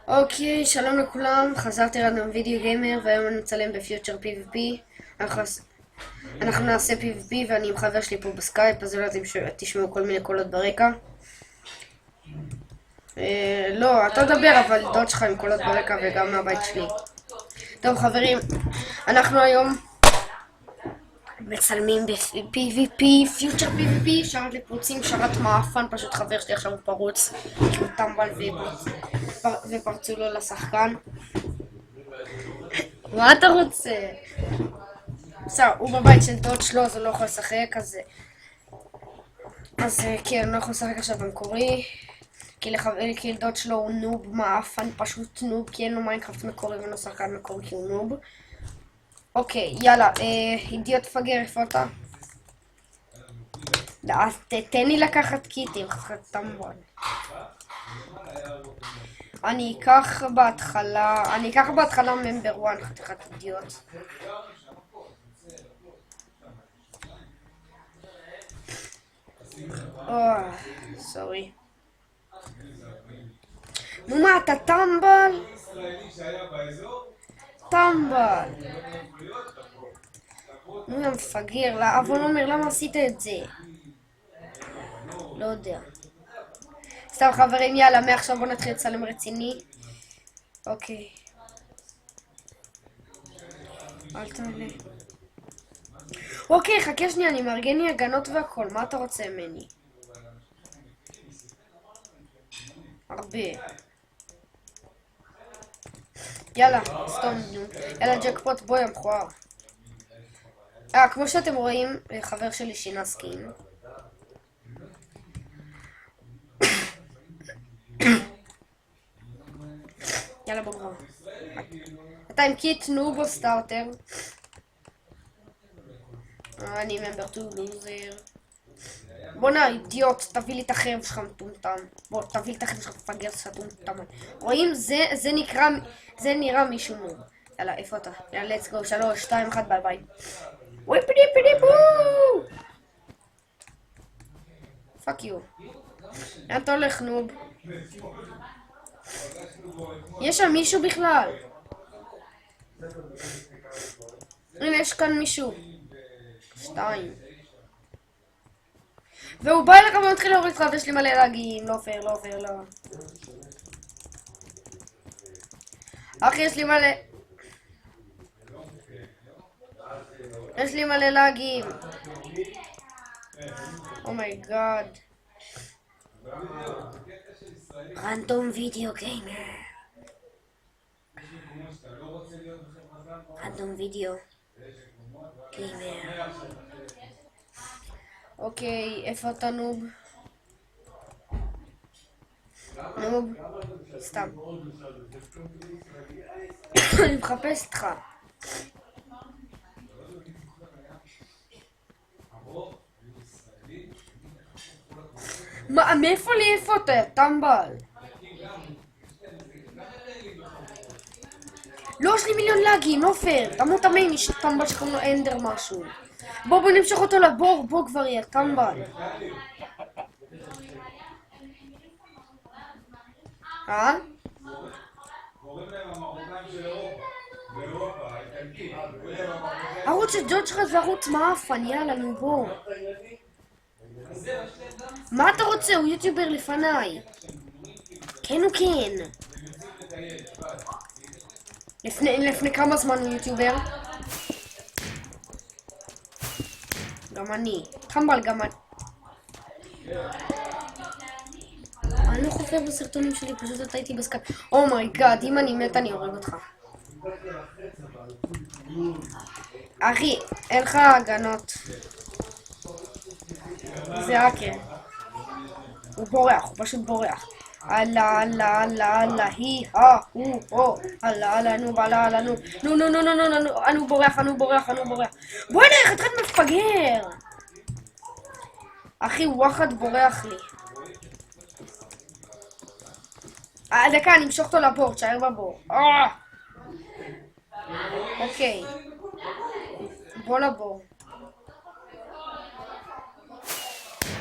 אוקיי, שלום לכולם, חזרתי רנדום וידאו גיימר והיום אני מצלם בפיוטר PvP. אנחנו נעשה PvP ואני עם חבר שלי פה בסקייפ, אז אולי תשמעו כל מיני קולות ברקע. לא, אתה תדבר, אבל דוד שלך עם קולות ברקע וגם מהבית שלי. טוב חברים, אנחנו היום מצלמים ב-PvP, פיוטר PvP, שרת לפרוצים, שרת מאפן, פשוט חבר שלי עכשיו הוא פרוץ, כי הוא טמבל ופרצו לו לשחקן. מה אתה רוצה? בסדר, הוא בבית של דוד שלו, אז הוא לא יכול לשחק, אז כן, לא יכול לשחק עכשיו במקורי, כי לדוד שלו הוא נוב מאפן, פשוט נוב, כי אין לו מיינקראפט מקורי ואין לו שחקן מקורי כי הוא נוב. אוקיי, יאללה, אידיוט פגר, איפה אתה? תן לי לקחת קיטים, חתיכת טמבון. אני אקח בהתחלה ממבר 1, חתיכת אידיוט. סורי. נו מה, אתה טמבל? טמבל. נו יא מפגר, אבל אומר, למה עשית את זה? לא יודע. סתם חברים, יאללה, מעכשיו בוא נתחיל לצלם רציני. אוקיי. אל תעלה. אוקיי, חכה שנייה, אני מארגן לי הגנות והכל, מה אתה רוצה ממני? הרבה. יאללה, סתום, יאללה ג'קפוט, בואי המכוער. כמו שאתם רואים, חבר שלי שינה סקין. יאללה בוא כבר. אתה עם קיט נוב או סטארטר? אני ממבר 2 לוזר. בוא'נה אידיוט, תביא לי את החרב שלך מטומטם. בוא, תביא לי את החרב שלך מפגר שלך מטומטם. רואים? זה נראה מישהו נוב. יאללה, איפה אתה? יאללה, let's go, 3, 2, 1, ביי ביי. ווי פדי פדי בואו! פאק יו. לאן אתה הולך נוב? יש שם מישהו בכלל? הנה, יש כאן מישהו. 2. והוא בא אליך ומתחיל להוריד לך, ויש לי מלא להגים. לא פייר, לא פייר, לא. אחי, יש לי מלא להגים. אומייגאד. רנדום וידאו גיימר. רנדום וידאו גיימר. אוקיי, איפה אתה נוב? נוב? סתם. אני מחפש אותך. מה, מאיפה לי איפה אתה, טמבל? לא, יש לי מיליון לאגים, לא פייר. תמות המין, יש טמבל שקוראים לו אנדר משהו. בוא נמשוך אותו לבור, בוא כבר יהיה, טמבל. ערוץ של דוד שלך זה ערוץ מאפן, יאללה, נו בוא. מה אתה רוצה? הוא יוטיובר לפניי. כן הוא כן. לפני כמה זמן הוא יוטיובר? גם אני. טמבל גם אני. אני לא חופר בסרטונים שלי, פשוט אתה הייתי בסקייפ. אומייגאד, אם אני מת אני הורג אותך. אחי, אין לך הגנות. זה האקר. הוא בורח, הוא פשוט בורח. אללה, אללה, אללה, אללה, היא, הוא, הו, אללה, אללה, נו, אללה, אללה, נו, נו, נו, נו, נו, נו, נו, אנו בורח, אנו בורח, אנו בורח. בואי נלך, התחלת מפגר. אחי, וואחד בורח לי. דקה, אני אמשוך אותו לבור, תשאר בבור. אוקיי. בוא לבור.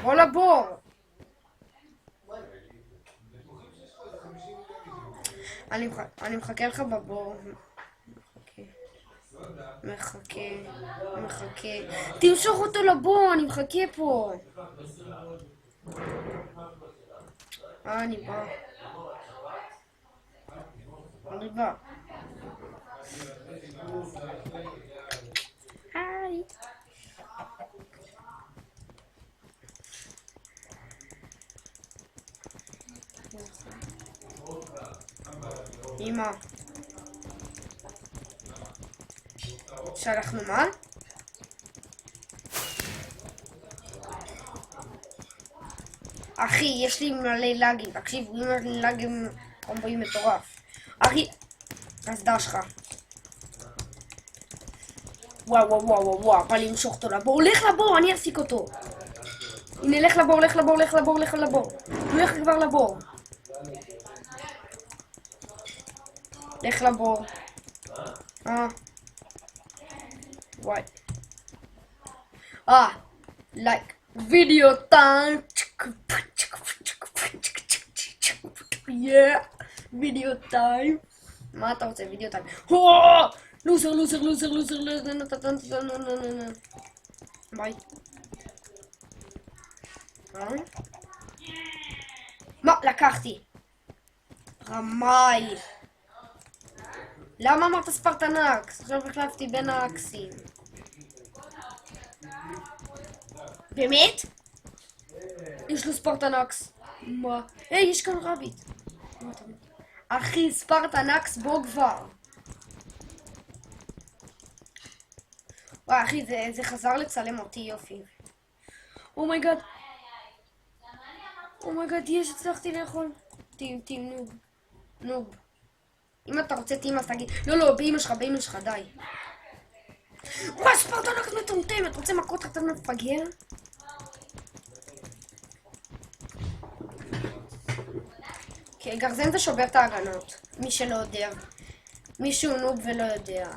בוא לבור. אני מחכה לך בבור. מחכה. תמשוך אותו לבור, אני מחכה פה. אני בא. אני בא. היי. אמא. שלחנו מה? אחי, יש לי מלא לאגים. תקשיב, יש לי לאגים קומבויים מטורף. אחי, הסדר שלך. וואו, בא למשוך אותו לבור. לך לבור, אני אעסיק אותו. הנה, לך לבור. הוא הולך כבר לבור. לך לבור. וואי. לייק. וידאו טיים. וידאו טיים. מה אתה רוצה? וידאו טיים. לוזר. ביי. מה? לקחתי. רמאי. למה אמרת ספרטנקס? עכשיו החלפתי בין האקסים. באמת? יש לו ספרטנקס. מה? היי, יש כאן רביט. אחי, ספרטנקס בוא כבר. וואי, אחי, זה חזר לצלם אותי, יופי. אומייגאד, יש, הצלחתי לאכול. טים, נוב. אם אתה רוצה טים, אז תגיד. לא, באמא שלך, די. וואי, ספרטנקס מטומטמת, רוצה מכות אתה מפגר? כן, גרזן זה שובר את ההגנות. מי שלא יודע. מישהו נוב ולא יודע.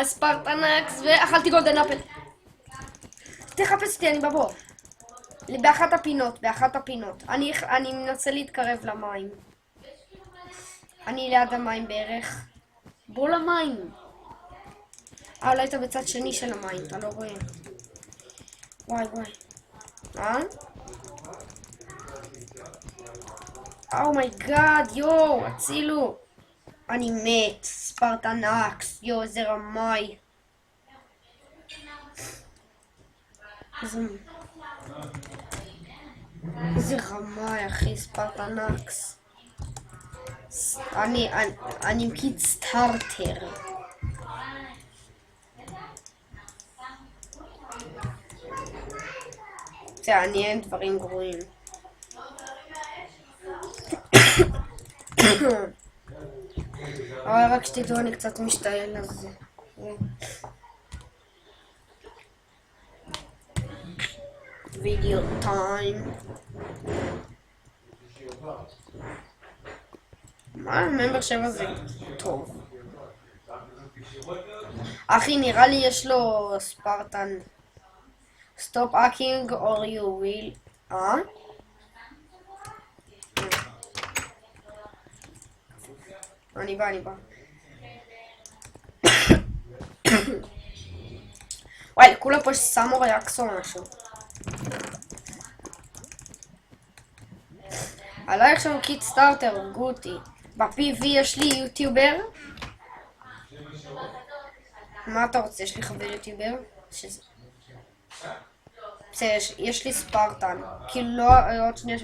ספרטנקס ואכלתי גולדן אפל. תחפש אותי, אני בבור. באחת הפינות. אני מנסה להתקרב למים. אני ליד המים בערך. בוא למים. אולי אתה בצד שני של המים, אתה לא רואה. וואי. אומייגאד, יואו, הצילו. אני מת, ספרטנקס, יואו, איזה רמאי. איזה רמאי, אחי, ספרטנקס. אני עם קיט סטארטר. זה עניין דברים גרועים. אבל רק שתדעו, אני קצת משתעל על זה. וידאו טיים. מה? ממבר 7 זה טוב. אחי, נראה לי יש לו ספרטן. Stop hacking or you will... אני בא. וואי, לכולה פה יש סמוראי אקס או משהו. עליי עכשיו קיט סטארטר, הרגו אותי. ב-PV יש לי יוטיובר. מה אתה רוצה? יש לי חבר יוטיובר? יש לי ספרטן. כאילו לא...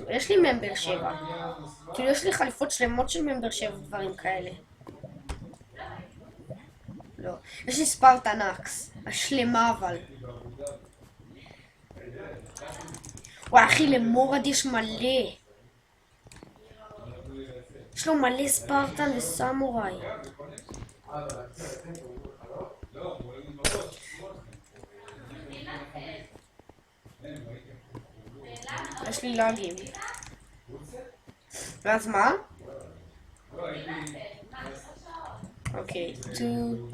יש לי ממבר 7. כאילו יש לי חליפות שלמות של ממבר 7 ודברים כאלה. לא. יש לי ספרטנקס. השלמה אבל. וואי אחי, למורד יש מלא. יש לו מלא ספרטן וסמוראי. יש לי לאגים. ואז מה? אוקיי, 2,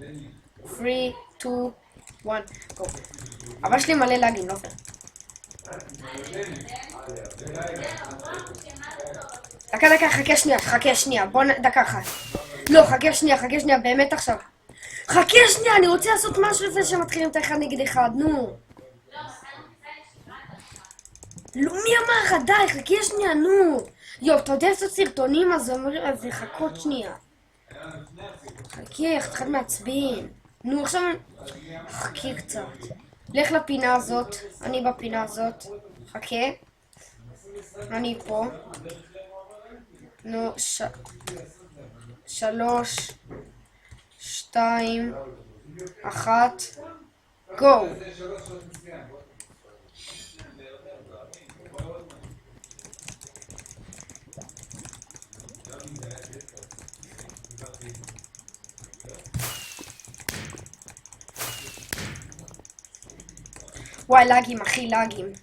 3, 2, 1, גו. אבל יש לי מלא לאגים, לא פייר. דקה, חכה שנייה, בוא דקה אחת. לא, חכה שנייה, באמת עכשיו. חכה שנייה, אני רוצה לעשות משהו לפני שמתחילים את האחד נגד אחד, נו. לא, מי אמר לך? די, חכה שנייה, נו. יו, אתה יודע לעשות סרטונים, אז זה חכות שנייה. חכה, אחד מעצבן. נו, עכשיו... חכה קצת. לך לפינה הזאת, אני בפינה הזאת. חכה. אני פה. נו, 3, 2, 1, גו. וואי, לאגים, אחי, לאגים.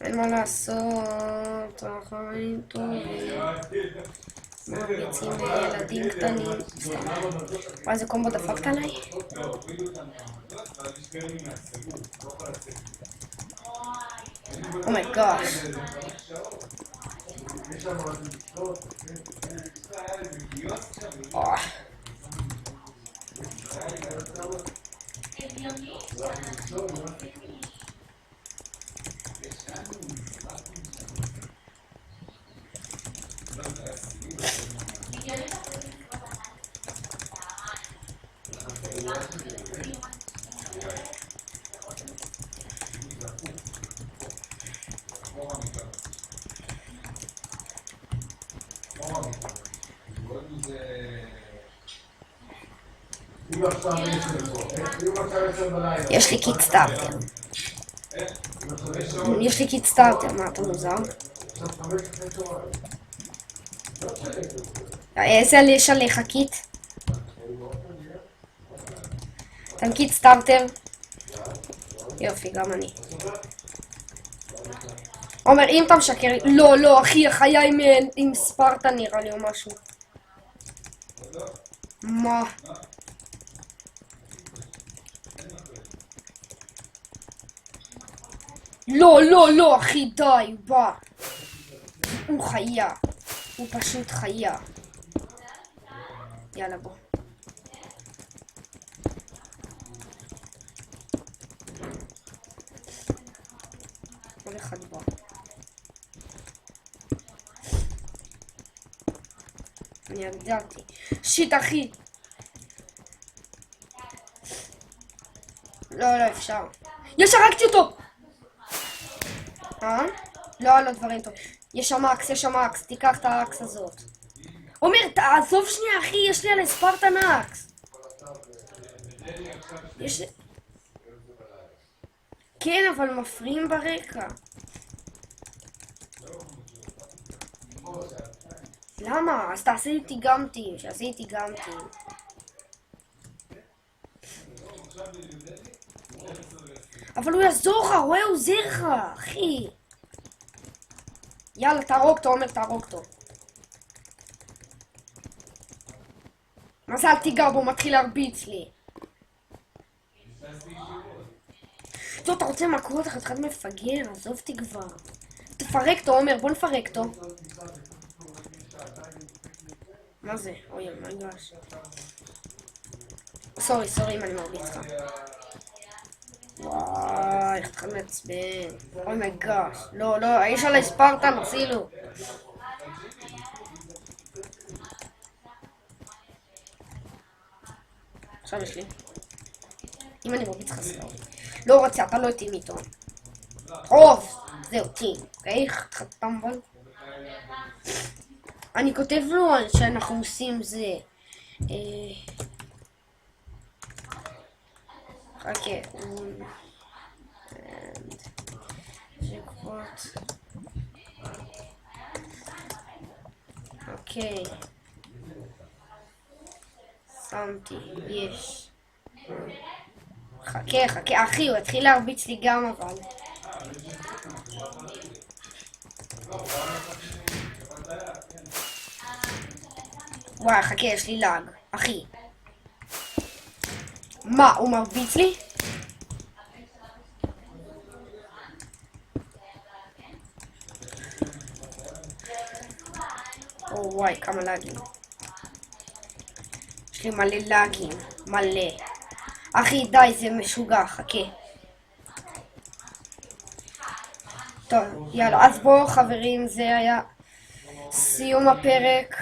אין מה לעשות, החיים טובים. מרביצים לילדים קטנים. וואי, איזה קומבו דפקת עליי? אומייגאש. יש לי קיט סטארטר. מה אתה מוזר? איזה יש עליך קיט? אתם קיט סטארטר? יופי, גם אני. עומר, אם אתה משקר... לא, אחי, החיה עם ספרטה נראה לי או משהו. מה? לא, אחי, די, הוא בא. הוא חיה. הוא פשוט חיה. יאללה, בוא. עוד אחד בא. אני הגדרתי. שיט, אחי. לא, אפשר. יש, הרגתי אותו! לא דברים טוב. יש שם אקס, תיקח את האקס הזאת. עומר, תעזוב שנייה, אחי, יש לי על ספרטן אקס. יש... כן, אבל מפריעים ברקע. למה? אז תעשה איתי גם טים, שעשה איתי גם טים. אבל הוא יעזור לך, הוא עוזר לך, אחי. יאללה, תהרוג אותו, עומר, תהרוג אותו. מה זה אל תיגע בו, מתחיל להרביץ לי. טוב, אתה רוצה מכות, אחד מפגר, עזוב אותי כבר. תפרק אותו, עומר, בוא נפרק אותו. מה זה? אוי, מה גש. סורי אם אני מרביץ לך. וואי, איך אתה מעצבן. אוי מי גש. לא, יש עלי ספרטן, הצילו. עכשיו יש לי. אם אני מרביץ לך סלאו. לא רוצה, אתה לא איתי איתו. טוב, זהו, טים. אוקיי, חתם בו. אני כותב לו שאנחנו עושים זה. חכה. ג'קפוט. אוקיי. שמתי, יש. חכה, חכה, אחי, הוא התחיל להרביץ לי גם אבל. וואי, חכה, יש לי לאג, אחי. מה, הוא מרביץ לי? או וואי, כמה לאגים. יש לי מלא לאגים, מלא. אחי, די, זה משוגע, חכה. טוב, יאללה, אז בואו חברים, זה היה סיום הפרק.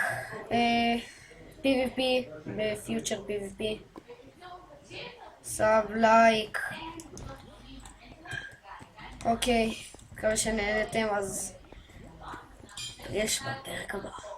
PvP, בפיוטר PvP. סאב, לייק. אוקיי, מקווה שנהנתם, אז יש בפרק הבא.